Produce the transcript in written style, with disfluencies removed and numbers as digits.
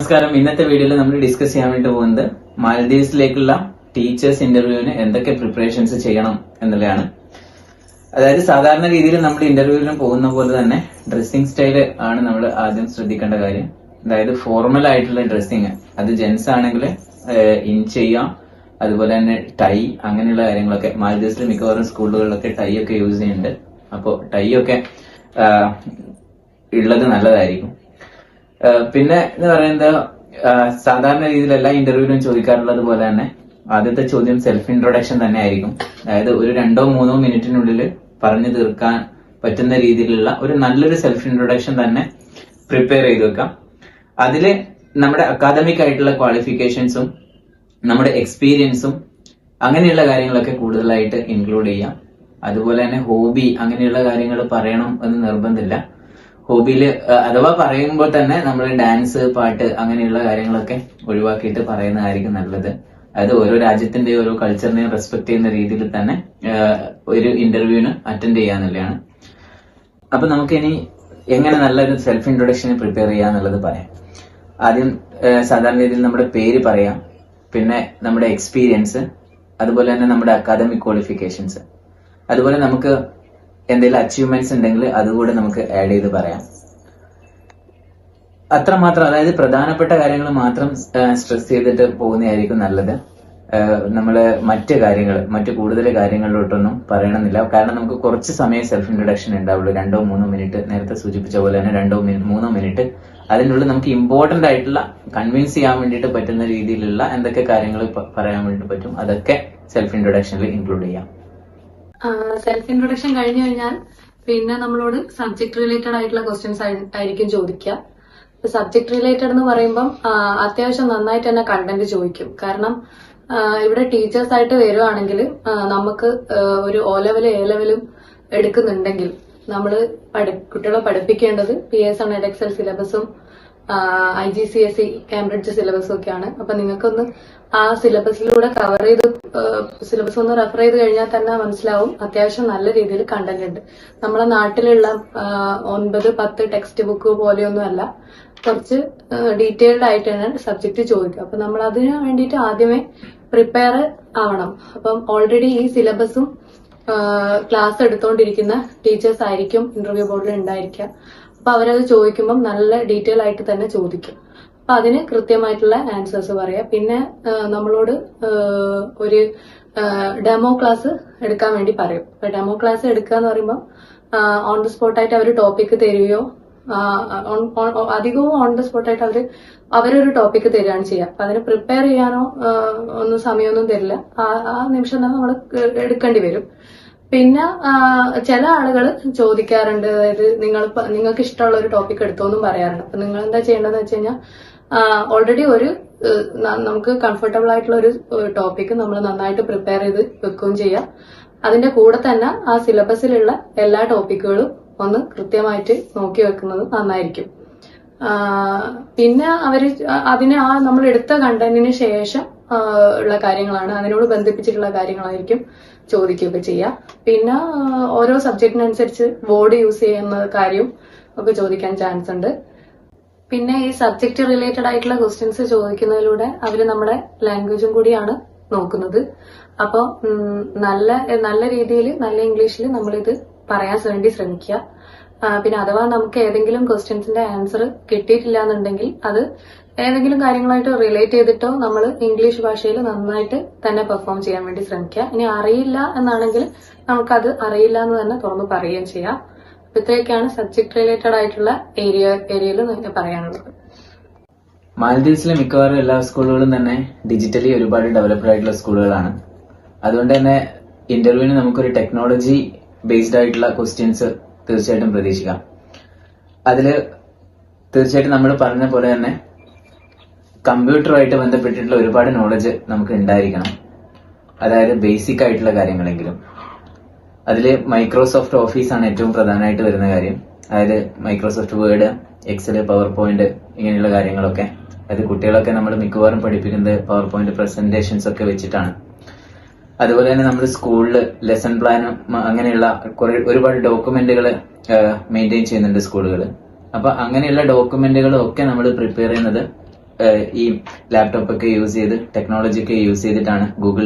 നമസ്കാരം. ഇന്നത്തെ വീഡിയോയിൽ നമ്മൾ ഡിസ്കസ് ചെയ്യാൻ വേണ്ടി പോകുന്നത് മാലദ്വീപ്സിലേക്കുള്ള ടീച്ചേഴ്സ് ഇന്റർവ്യൂവിന് എന്തൊക്കെ പ്രിപ്പറേഷൻസ് ചെയ്യണം എന്നുള്ളതാണ്. അതായത് സാധാരണ രീതിയിൽ നമ്മൾ ഇന്റർവ്യൂവിന് പോകുന്ന പോലെ തന്നെ ഡ്രസ്സിംഗ് സ്റ്റൈല് ആണ് നമ്മൾ ആദ്യം ശ്രദ്ധിക്കേണ്ട കാര്യം. അതായത് ഫോർമൽ ആയിട്ടുള്ള ഡ്രസ്സിങ്, അത് ജെന്റ്സ് ആണെങ്കിൽ ഇൻ ചെയ്യാം, അതുപോലെ തന്നെ ടൈ, അങ്ങനെയുള്ള കാര്യങ്ങളൊക്കെ. മാലദ്വീപ്സിൽ മിക്കവാറും സ്കൂളുകളിലൊക്കെ ടൈ ഒക്കെ യൂസ് ചെയ്യുന്നുണ്ട്. അപ്പോൾ ടൈ ഒക്കെ ഉള്ളത് നല്ലതായിരിക്കും. പിന്നെ എന്ന് പറയുന്നത് സാധാരണ രീതിയിൽ എല്ലാ ഇന്റർവ്യൂവിലും ചോദിക്കാറുള്ളത് പോലെ തന്നെ ആദ്യത്തെ ചോദ്യം സെൽഫ് ഇൻട്രൊഡക്ഷൻ തന്നെ ആയിരിക്കും. അതായത് ഒരു 2-3 മിനിറ്റിനുള്ളിൽ പറഞ്ഞു തീർക്കാൻ പറ്റുന്ന രീതിയിലുള്ള ഒരു നല്ലൊരു സെൽഫ് ഇൻട്രൊഡക്ഷൻ തന്നെ പ്രിപ്പയർ ചെയ്ത് വെക്കാം. അതില് നമ്മുടെ അക്കാദമിക് ആയിട്ടുള്ള ക്വാളിഫിക്കേഷൻസും നമ്മുടെ എക്സ്പീരിയൻസും അങ്ങനെയുള്ള കാര്യങ്ങളൊക്കെ കൂടുതലായിട്ട് ഇൻക്ലൂഡ് ചെയ്യാം. അതുപോലെ തന്നെ ഹോബി, അങ്ങനെയുള്ള കാര്യങ്ങൾ പറയണം എന്ന് നിർബന്ധമില്ല. ഹോബിയില് അഥവാ പറയുമ്പോൾ തന്നെ നമ്മൾ ഡാൻസ്, പാട്ട്, അങ്ങനെയുള്ള കാര്യങ്ങളൊക്കെ ഒഴിവാക്കിയിട്ട് പറയുന്നതായിരിക്കും നല്ലത്. അതായത് ഓരോ രാജ്യത്തിന്റെയും ഓരോ കൾച്ചറിനെയും റെസ്പെക്ട് ചെയ്യുന്ന രീതിയിൽ തന്നെ ഒരു ഇന്റർവ്യൂവിന് അറ്റൻഡ് ചെയ്യാന്നുള്ളതാണ്. അപ്പൊ നമുക്കിനി എങ്ങനെ നല്ലൊരു സെൽഫ് ഇൻട്രൊഡക്ഷൻ പ്രിപ്പയർ ചെയ്യാന്നുള്ളത് പറയാം. ആദ്യം സാധാരണ രീതിയിൽ നമ്മുടെ പേര് പറയാം, പിന്നെ നമ്മുടെ എക്സ്പീരിയൻസ്, അതുപോലെ തന്നെ നമ്മുടെ അക്കാദമിക് ക്വാളിഫിക്കേഷൻസ്, അതുപോലെ നമുക്ക് എന്തെങ്കിലും അച്ചീവ്മെന്റ്സ് ഉണ്ടെങ്കിൽ അതുകൂടെ നമുക്ക് ആഡ് ചെയ്ത് പറയാം. അത്രമാത്രം, അതായത് പ്രധാനപ്പെട്ട കാര്യങ്ങൾ മാത്രം സ്ട്രെസ് ചെയ്തിട്ട് പോകുന്നതായിരിക്കും നല്ലത്. നമ്മള് മറ്റു കൂടുതൽ കാര്യങ്ങളിലോട്ടൊന്നും പറയണമെന്നില്ല. കാരണം നമുക്ക് കുറച്ച് സമയം സെൽഫ് ഇൻട്രൊഡക്ഷൻ ഉണ്ടാവുള്ളൂ, 2-3 മിനിറ്റ്. നേരത്തെ സൂചിപ്പിച്ച പോലെ തന്നെ 2-3 മിനിറ്റ്. അതിനുള്ളിൽ നമുക്ക് ഇമ്പോർട്ടന്റ് ആയിട്ടുള്ള കൺവിൻസ് ചെയ്യാൻ വേണ്ടിയിട്ട് പറ്റുന്ന രീതിയിലുള്ള എന്തൊക്കെ കാര്യങ്ങൾ പറയാൻ വേണ്ടി പറ്റും, അതൊക്കെ സെൽഫ് ഇൻട്രൊഡക്ഷനിൽ ഇൻക്ലൂഡ് ചെയ്യാം. സെൽഫ് ഇൻട്രൊഡക്ഷൻ കഴിഞ്ഞു കഴിഞ്ഞാൽ പിന്നെ നമ്മളോട് സബ്ജക്ട് റിലേറ്റഡ് ആയിട്ടുള്ള ക്വസ്റ്റ്യൻസ് ആയിരിക്കും ചോദിക്കുക. സബ്ജക്ട് റിലേറ്റഡ് എന്ന് പറയുമ്പം അത്യാവശ്യം നന്നായിട്ട് തന്നെ കണ്ടന്റ് ചോദിക്കും. കാരണം ഇവിടെ ടീച്ചേഴ്സ് ആയിട്ട് വരുവാണെങ്കിൽ നമുക്ക് ഒരു O ലെവൽ A ലെവലും എടുക്കുന്നുണ്ടെങ്കിൽ നമ്മൾ കുട്ടികളെ പഠിപ്പിക്കേണ്ടത് PSC EdExcel സിലബസും IGCSE കാംബ്രിഡ്ജ് സിലബസും ഒക്കെയാണ്. അപ്പൊ നിങ്ങൾക്കൊന്ന് ആ സിലബസിലൂടെ സിലബസ് ഒന്ന് റെഫർ ചെയ്ത് കഴിഞ്ഞാൽ തന്നെ മനസ്സിലാവും അത്യാവശ്യം നല്ല രീതിയിൽ കണ്ടന്റ് ഉണ്ട്. നമ്മളെ നാട്ടിലുള്ള 9-10 ടെക്സ്റ്റ് ബുക്ക് പോലെയൊന്നും അല്ല, കുറച്ച് ഡീറ്റെയിൽഡ് ആയിട്ടാണ് സബ്ജക്ട് ചോദിക്കുക. അപ്പൊ നമ്മൾ അതിന് വേണ്ടിയിട്ട് ആദ്യമേ പ്രിപ്പയർ ആവണം. അപ്പം ഓൾറെഡി ഈ സിലബസും ക്ലാസ് എടുത്തുകൊണ്ടിരിക്കുന്ന ടീച്ചേഴ്സ് ആയിരിക്കും ഇന്റർവ്യൂ ബോർഡിൽ ഉണ്ടായിരിക്കുക. അപ്പൊ അവരത് ചോദിക്കുമ്പോൾ നല്ല ഡീറ്റെയിൽ ആയിട്ട് തന്നെ ചോദിക്കും. അപ്പൊ അതിന് കൃത്യമായിട്ടുള്ള ആൻസേഴ്സ് പറയാം. പിന്നെ നമ്മളോട് ഒരു ഡെമോ ക്ലാസ് എടുക്കാൻ വേണ്ടി പറയും. അപ്പൊ ഡെമോ ക്ലാസ് എടുക്കുക എന്ന് പറയുമ്പോൾ ഓൺ ദി സ്പോട്ടായിട്ട് അവർ ടോപ്പിക് തരികയോ, അധികവും ഓൺ ദി സ്പോട്ടായിട്ട് അവരൊരു ടോപ്പിക് തരികയാണ് ചെയ്യുക. അപ്പൊ അതിന് പ്രിപ്പയർ ചെയ്യാനോ ഒന്നും സമയമൊന്നും തരില്ല. ആ നിമിഷം തന്നെ നമ്മൾ എടുക്കേണ്ടി വരും. പിന്നെ ചില ആളുകൾ ചോദിക്കാറുണ്ട്, അതായത് നിങ്ങൾക്ക് ഇഷ്ടമുള്ള ഒരു ടോപ്പിക് എടുത്തോന്നും പറയാറുണ്ട്. അപ്പൊ നിങ്ങൾ എന്താ ചെയ്യേണ്ടതെന്ന് വെച്ച് കഴിഞ്ഞാൽ ഓൾറെഡി നമുക്ക് കംഫർട്ടബിൾ ആയിട്ടുള്ള ഒരു ടോപ്പിക് നമ്മൾ നന്നായിട്ട് പ്രിപ്പയർ ചെയ്ത് വെക്കുകയും ചെയ്യാം. അതിന്റെ കൂടെ തന്നെ ആ സിലബസിലുള്ള എല്ലാ ടോപ്പിക്കുകളും ഒന്ന് കൃത്യമായിട്ട് നോക്കി വെക്കുന്നത് നന്നായിരിക്കും. പിന്നെ അതിന് നമ്മൾ എടുത്ത കണ്ടന്റിന് ശേഷം ഉള്ള കാര്യങ്ങളാണ്, അതിനോട് ബന്ധിപ്പിച്ചിട്ടുള്ള കാര്യങ്ങളായിരിക്കും ചോദിക്കുകയൊക്കെ ചെയ്യുക. പിന്നെ ഓരോ സബ്ജക്റ്റിനനുസരിച്ച് വേർഡ് യൂസ് ചെയ്യുന്ന കാര്യവും ഒക്കെ ചോദിക്കാൻ ചാൻസ് ഉണ്ട്. പിന്നെ ഈ സബ്ജക്ട് റിലേറ്റഡ് ആയിട്ടുള്ള ക്വസ്റ്റ്യൻസ് ചോദിക്കുന്നതിലൂടെ അവര് നമ്മുടെ ലാംഗ്വേജും കൂടിയാണ് നോക്കുന്നത്. അപ്പോൾ നല്ല രീതിയിൽ, നല്ല ഇംഗ്ലീഷിൽ നമ്മളിത് പറയാൻ വേണ്ടി ശ്രമിക്കുക. പിന്നെ അഥവാ നമുക്ക് ഏതെങ്കിലും ക്വസ്റ്റ്യൻസിന്റെ ആൻസർ കിട്ടിയിട്ടില്ല എന്നുണ്ടെങ്കിൽ അത് ഏതെങ്കിലും കാര്യങ്ങളായിട്ട് റിലേറ്റ് ചെയ്തിട്ടോ നമ്മൾ ഇംഗ്ലീഷ് ഭാഷയിൽ നന്നായിട്ട് തന്നെ പെർഫോം ചെയ്യാൻ വേണ്ടി ശ്രമിക്കുക. ഇനി അറിയില്ല എന്നാണെങ്കിൽ നമുക്കത് അറിയില്ല എന്ന് തന്നെ തുറന്ന് പറയുകയും ചെയ്യാം. ഇത്രയൊക്കെയാണ് സബ്ജക്ട് റിലേറ്റഡ് ആയിട്ടുള്ള ഏരിയയിൽ പറയാനുള്ളത്. മാലദ്വീപ്സിലെ മിക്കവാറും എല്ലാ സ്കൂളുകളും തന്നെ ഡിജിറ്റലി ഒരുപാട് ഡെവലപ്ഡ് ആയിട്ടുള്ള സ്കൂളുകളാണ്. അതുകൊണ്ട് തന്നെ ഇന്റർവ്യൂവിന് നമുക്കൊരു ടെക്നോളജി ബേസ്ഡ് ആയിട്ടുള്ള ക്വസ്റ്റ്യൻസ് തീർച്ചയായിട്ടും പ്രതീക്ഷിക്കാം. അതില് തീർച്ചയായിട്ടും നമ്മൾ പറഞ്ഞ പോലെ തന്നെ കമ്പ്യൂട്ടറുമായിട്ട് ബന്ധപ്പെട്ടിട്ടുള്ള ഒരുപാട് നോളജ് നമുക്ക് ഉണ്ടായിരിക്കണം. അതായത് ബേസിക് ആയിട്ടുള്ള കാര്യങ്ങളെങ്കിലും. അതിൽ മൈക്രോസോഫ്റ്റ് ഓഫീസ് ആണ് ഏറ്റവും പ്രധാനമായിട്ട് വരുന്ന കാര്യം. അതായത് Microsoft Word, Excel, PowerPoint, ഇങ്ങനെയുള്ള കാര്യങ്ങളൊക്കെ. അതായത് കുട്ടികളൊക്കെ നമ്മൾ മിക്കവാറും പഠിപ്പിക്കുന്നത് പവർ പോയിന്റ് പ്രസന്റേഷൻസ് ഒക്കെ വെച്ചിട്ടാണ്. അതുപോലെ തന്നെ നമ്മൾ സ്കൂളിൽ ലെസൺ പ്ലാനും അങ്ങനെയുള്ള ഒരുപാട് ഡോക്യുമെന്റുകൾ മെയിൻറ്റെയിൻ ചെയ്യുന്നുണ്ട് സ്കൂളുകൾ. അപ്പൊ അങ്ങനെയുള്ള ഡോക്യുമെന്റുകളും ഒക്കെ നമ്മൾ പ്രിപ്പയർ ചെയ്യുന്നത് ഈ ലാപ്ടോപ്പ് ഒക്കെ യൂസ് ചെയ്ത് ടെക്നോളജി ഒക്കെ യൂസ് ചെയ്തിട്ടാണ് ഗൂഗിൾ